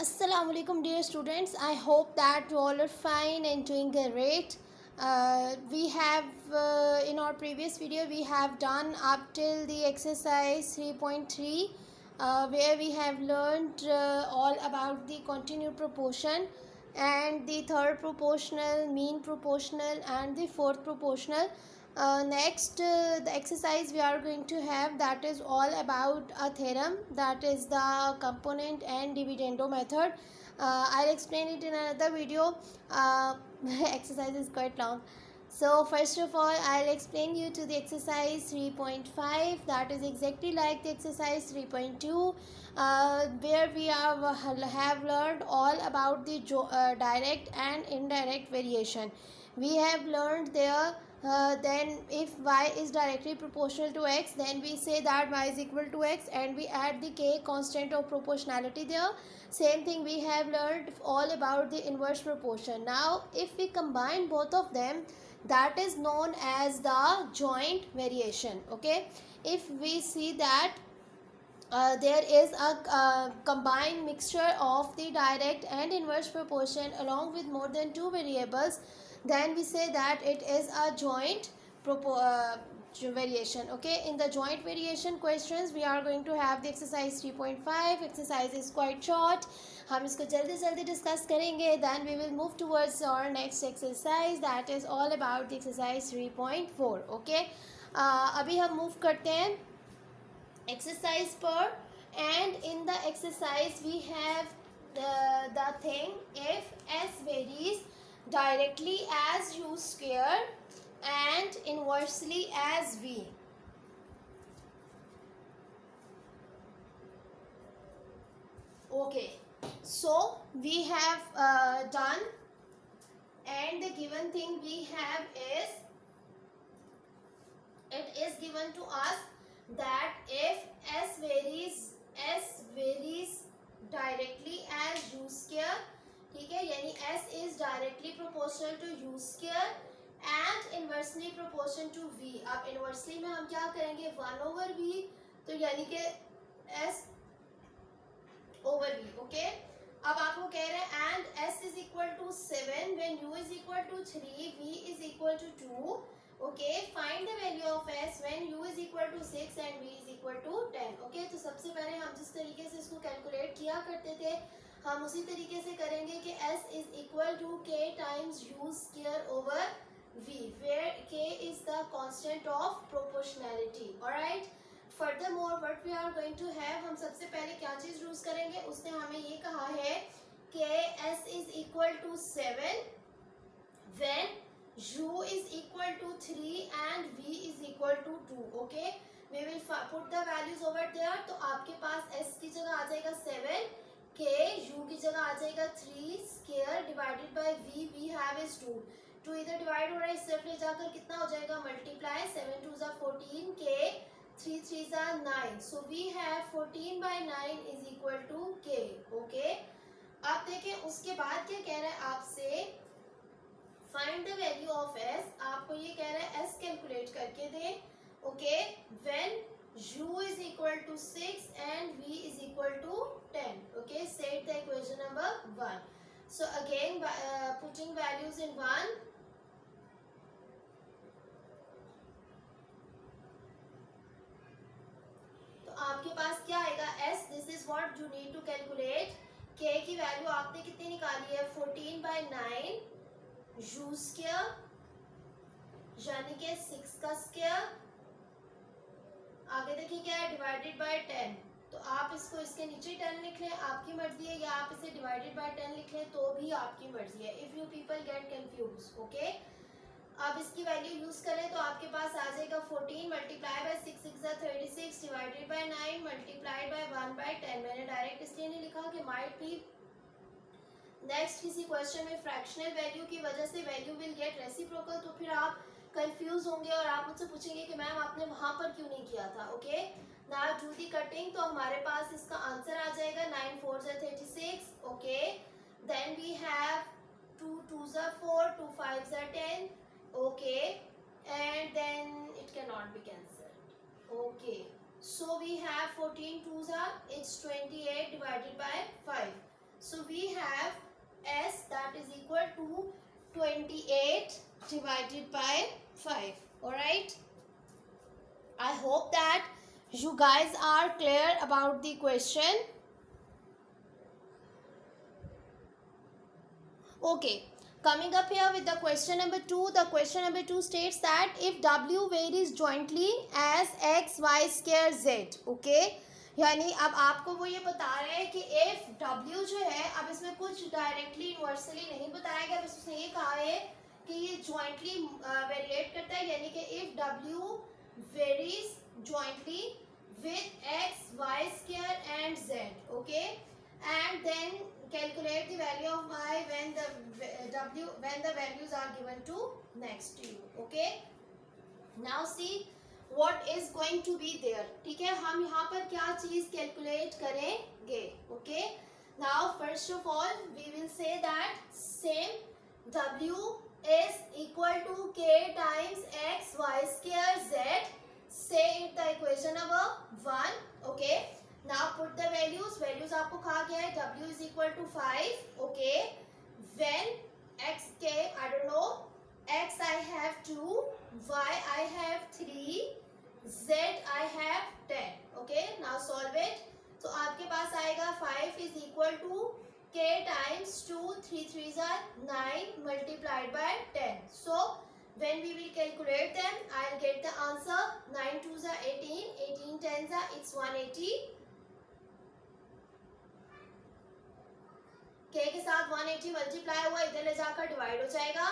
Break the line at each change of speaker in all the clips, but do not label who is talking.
Assalamu alaikum dear students. I hope that you all are fine and doing great. We have in our previous video we have done up till the exercise 3.3 where we have learned all about the continued proportion and the third proportional, mean proportional and the fourth proportional. Next the exercise we are going to have, that is all about a theorem, that is the component and dividendo method. I'll explain it in another video. Exercise is quite long. So first of all, I'll explain you to the exercise 3.5, that is exactly like the exercise 3.2, where we have learned all about the direct and indirect variation. We have learned there then if y is directly proportional to x, then we say that y is equal to x and we add the k constant of proportionality there. Same thing we have learned all about the inverse proportion. Now if we combine both of them, that is known as the joint variation. Okay, if we see that there is a combined mixture of the direct and inverse proportion along with more than two variables, then we say that it is a joint variation. Okay, in the joint variation questions we are going to have the exercise 3.5. exercise is quite short, हम इसको जल्दी जल्दी discuss करेंगे. Then we will move towards our next exercise, that is all about the exercise 3.4. Okay, अभी हम move करते हैं exercise per, and in the exercise we have the thing, if s varies directly as u square and inversely as v. Okay, so we have done, and the given thing we have is, it is given to us that if s varies directly as u square, ठीक है, यानी s is directly proportional to u square and inversely proportional to v. अब inversely में हम क्या करेंगे, 1 over v, तो यानी कि s over v. ओके, अब आपको कह रहे हैं and s is equal to 7 when u is equal to 3, v is equal to 2. Okay, find the value of s when u is equal to 6 and v is equal to 10. Okay, तो सबसे पहले हम जिस तरीके से इसको calculate किया करते थे, हम उसी तरीके से करेंगे कि s is equal to k times u square over v, where k is the constant of proportionality. Alright, furthermore what we are going to have, हम सबसे पहले क्या चीज यूज करेंगे, उसने हमें ये कहा है कि s is equal to 7 when u is equal to 3 and v is equal to 2. Okay, we will put the values over there. तो आपके पास s की जगह आ जाएगा 7, k u की जगह आ जाएगा 3 square divided by v we have is 2. 2 इधर divide हो रहा है, इस तरफ ले जाकर कितना हो जाएगा, मल्टीप्लाई, 7 2 ज़ा 14, k 3 3 ज़ा 9. So we have 14 by 9 is equal to k. Okay, आप देखें उसके बाद क्या कह रहा है आपसे, find the value of s. आपको ये कह रहा है s कैलकुलेट करके दे. Okay, when u is equal to 6 and v is equal to 10. Okay, set the equation number 1. So again putting values in 1, तो आपके पास क्या आएगा s. This is what you need to calculate. k की वैल्यू आपने कितनी निकाली है, 14 by 9 u स्क्वायर यानी कि 6 का स्क्वायर, आगे देखिए क्या है, डिवाइडेड बाय 10. तो आप इसको इसके नीचे 10 लिख लें, आपकी मर्जी है, या आप इसे डिवाइडेड बाय 10 लिख लें तो भी आपकी मर्जी है. If you people get confuse. Okay, अब इसकी वैल्यू यूज करें तो आपके पास आ जाएगा 14 multiply by 6 6 36 divided by 9 multiplied by 1 by 10. मैंने डायरेक्ट इसलिए नहीं लिखा कि माइट बी नेक्स्ट किसी क्वेश्चन में फ्रैक्शनल वैल्यू की वजह से वैल्यू विल गेट रेसिप्रोकल, तो फिर आप कंफ्यूज होंगे और आप मुझसे पूछेंगे कि मैम आपने वहां पर क्यों नहीं किया था. Okay, now do the cutting. तो हमारे पास इसका आंसर आ जाएगा 9 4 36. Okay, then we have 2 2 4, 2 5 10. Okay, and then it can not be cancelled. Okay, so we have 14 2s are, it's 28 divided by 5. So we have S that is equal to 28 divided by 5. Alright. I hope that you guys are clear about the question. Okay. Coming up here with the question number 2. The question number 2 states that if W varies jointly as x, y square z. Okay. यानी अब आपको वो ये बता रहे हैं कि if W जो है, अब इसमें कुछ डायरेक्टली इनवर्सली नहीं बताया गया, बस उसने ये कहा है कि ये जॉइंटली वेरिएट करता है, यानी कि if W varies jointly with x, y square and z. Okay, and then calculate the value of y when the values are given to next to you. Okay, now see what is going to be there. ठीक है, हम यहाँ पर क्या चीज calculate करेंगे. Okay, now first of all we will say that same W is equal to k times x, y square z. Say it the equation number 1. Okay, now put the values. Values आपको कहा गया है W is equal to 5. Okay, when x k I don't know, x I have 2, y I have 3, z I have 10. Okay, now solve it. तो आपके पास आएगा 5 is equal to k times 2, 3 3s are 9 multiplied by 10. So when we will calculate them, I'll get the answer. 9 2s are 18, 18 10s are it's 180. k के साथ 180 multiply हुआ, इधर ले जाकर divide हो जाएगा.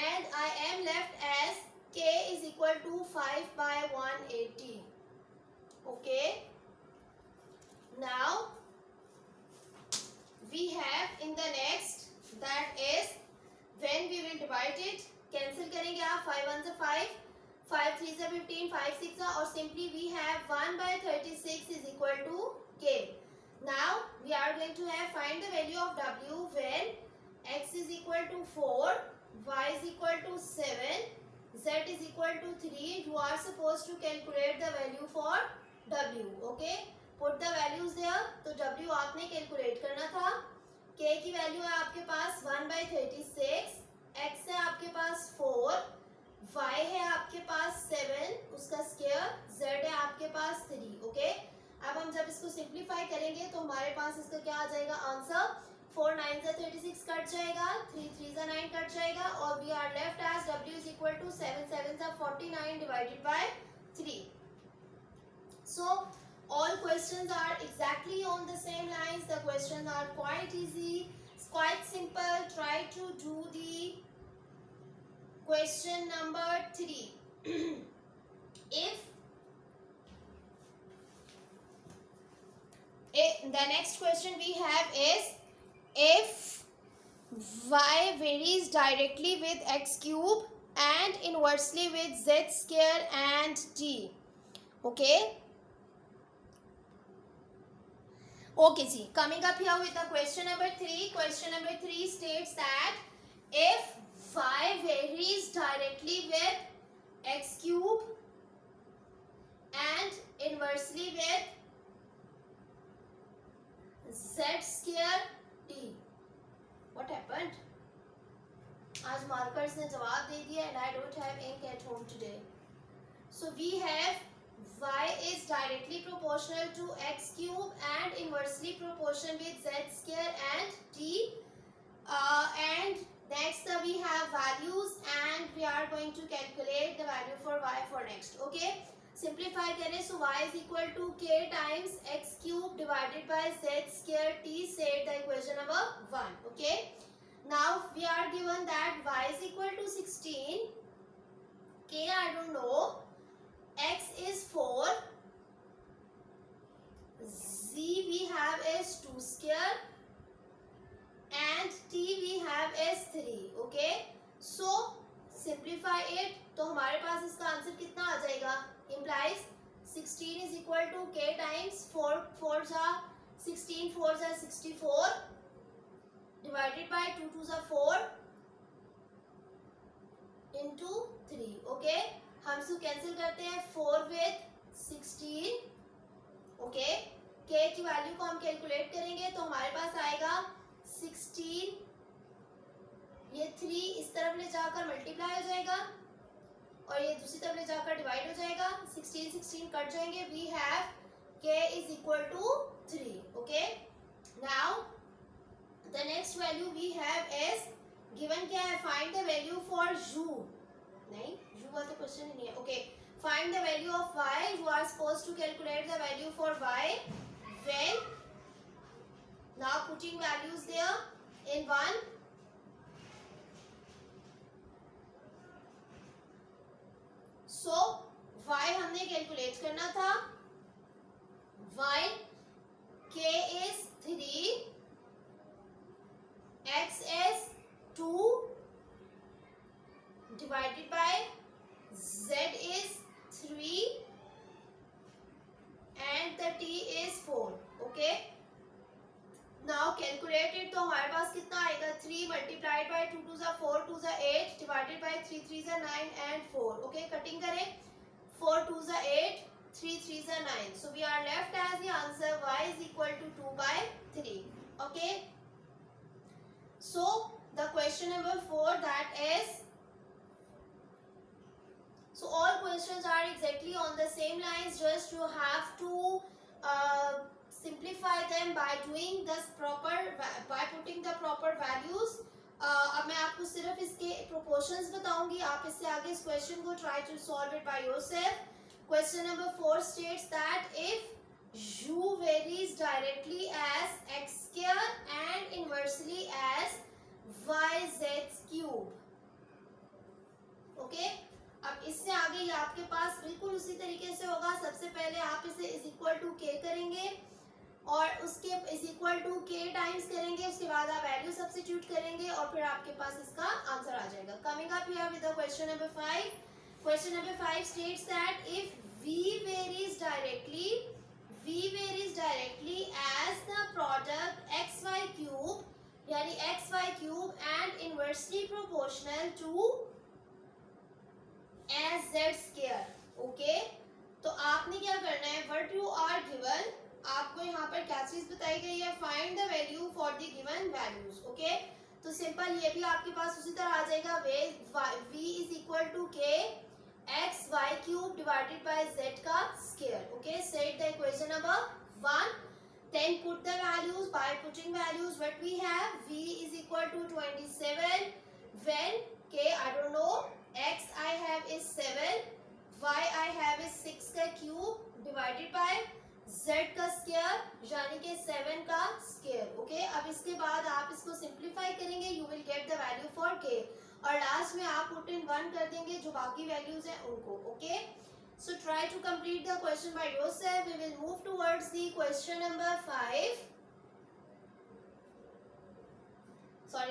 And I am left as k is equal to 5 by 180. Okay. Now we have in the next, that is when we will divide it, cancel करेंगे आप. 5 1s are 5, 5 3s are 15, 5 6 are, और simply we have 1 by 36 is equal to k. Now we are going to have find the value of W when x is equal to 4, y is equal to 7, z is equal to 3. You are supposed to calculate the value for W. Okay, put the values there. तो W आपने calculate करना था. k की value है आपके पास 1 by 36, x है आपके पास 4, y है आपके पास 7 उसका स्क्वायर, z है आपके पास 3. ओके, अब हम जब इसको सिंप्लीफाई करेंगे तो हमारे पास इसका क्या आ जाएगा आंसर. 4 9s are 36 कट जाएगा, 3 3s are 9 कट जाएगा, और we are left as W is equal to 7 7s are 49 divided by 3. So all questions are exactly on the same lines. The questions are quite easy, it's quite simple. Try to do the question number 3. If the next question we have is if y varies directly with x cube and inversely with z square and t. Okay. Okay ji, coming up here with the question number 3. Question number 3 states that if y varies directly with x cube and inversely with z square t. What happened? आज markers ने जवाब दे दिया and I don't have ink at home today. So we have y is directly proportional to x cube and inversely proportional with z square and t. And next we have values and we are going to calculate the value for y for next. Okay, simplify करें. So y is equal to k times x cube divided by z square t. Say the equation number 1. Okay, now we are given that y is equal to 16, k I don't know, x is 4, z we have is 2 square and t we have is 3. Okay, so simplify it. तो हमारे पास इसका answer कितना आ जाएगा. Implies 16 is equal to k times 4 4s are 16, 4s are 64 divided by 2 2s are 4 into 3. Okay, हम इसको cancel करते हैं. 4 with 16. Okay, के की वैल्यू को हम कैलकुलेट करेंगे तो हमारे पास आएगा 16, ये 3 इस तरफ ले जाकर मल्टीप्लाई हो जाएगा और ये दूसरी तरफ ले जाकर डिवाइड हो जाएगा, 16 16 कट जाएंगे, we have k is equal to 3. Okay, now the next value we have is given क्या है, find the value for u, नहीं u का तो क्वेश्चन ही नहीं है. Okay, find the value of y, you are supposed to calculate the value for y when, now putting values there in 1, so y हमने calculate करना था, y k is 3, x is 2 divided by z is 3 and the t is 4. Okay, now calculate it, तो हमारे पास कितना आएगा, 3 multiplied by 2 2 4 2 8 divided by 3 3 9 and 4. Okay, cutting करें, 4 2 8 3 3 9, so we are left as the answer y is equal to 2 by 3. Okay, so the question number 4, that is, so all questions are exactly on the same lines, just you have to simplify them by doing this proper, by putting the proper values. अब मैं आपको सिर्फ इसके proportions बताऊंगी, आप इससे आगे इस question को try to solve it by yourself. Question number 4 states that if u varies directly as x square and inversely as yz cube. Okay, अब इससे आगे ये आपके पास बिल्कुल उसी तरीके से होगा. सबसे पहले आप इसे इज इक्वल टू के करेंगे और उसके इज इक्वल टू के टाइम्स करेंगे, उसके बाद आप वैल्यू सब्स्टिट्यूट करेंगे और फिर आपके पास इसका आंसर आ जाएगा. Coming up here with the question number 5. Question number 5 states that if v varies directly as the product xy cube, यानी xy cube and inversely proportional to as z square. Okay, तो आपने क्या करना है, what you are given, आपको यहाँ पर क्या चीज बताई गई है, find the value for the given values. Okay, तो सिंपल ये भी आपके पास उसी तरह आ जाएगा, v is equal to k x y cube divided by z का square. Okay, set the equation number 1, then put the values. By putting values, what we have, v is equal to 27 when k I don't know, x I have is 7, y I have is 6 का cube divided by z का square यानी कि 7 का square. Okay, अब इसके बाद आप इसको simplify करेंगे, you will get the value for k और लास्ट में आप पुट इन 1 कर देंगे जो बाकी वैल्यूज हैं उनको. Okay, so try to complete the question by yourself. We will move towards the question number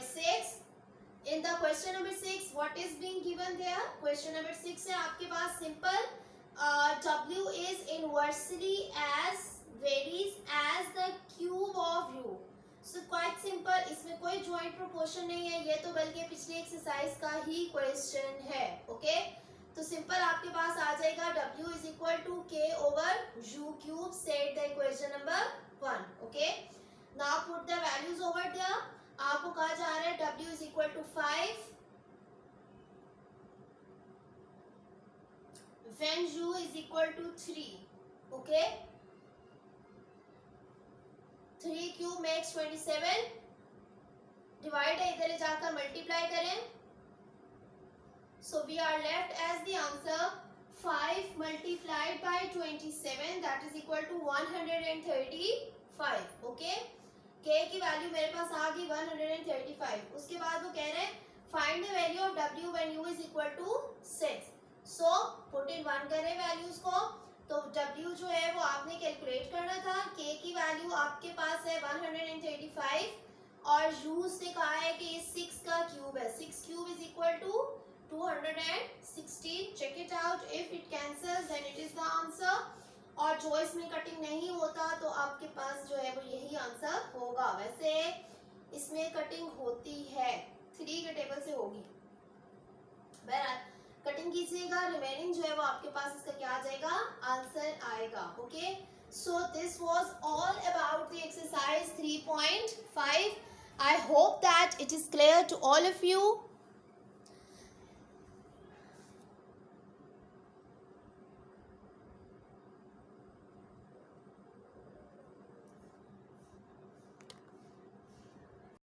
6. In the question number 6, what is being given there? Question number 6 है आपके पास simple, w is inversely as varies as the cube of u. So quite simple, इसमें कोई joint proportion नहीं है, ये तो बल्कि पिछली एक्सरसाइज का ही क्वेश्चन है. ओके, तो सिंपल आपके पास आ जाएगा w is equal to k over u cube. Set the equation number 1. Okay, now put the values over there. आपको कहा जा रहा है w is equal to 5 when u is equal to 3. Okay, 3 cube makes 27, divide है इधर ले जाकर multiply करें, so we are left as the answer 5 multiplied by 27, that is equal to 135. Okay, k की वैल्यू मेरे पास आ गई 135. उसके बाद वो कह रहे हैं find the value of w when u is equal to 6. so put in 1 करें वैल्यूज को, तो w जो है वो आपने कैलकुलेट करना था. k की वैल्यू आपके पास है 135 और u से कहा है कि ये 6 का क्यूब है. 6 cube is equal to 216. Check it out, if it cancels then it is the answer. और जो इसमें कटिंग नहीं होता तो आपके पास जो है वो यही आंसर होगा. वैसे इसमें कटिंग होती है, 3 के टेबल से होगी. बहरहाल कटिंग कीजिएगा, रिमेनिंग जो है वो आपके पास इसका क्या आ जाएगा, आंसर आएगा. Okay, So this was all about the exercise 3.5. I hope that it is clear to all of you.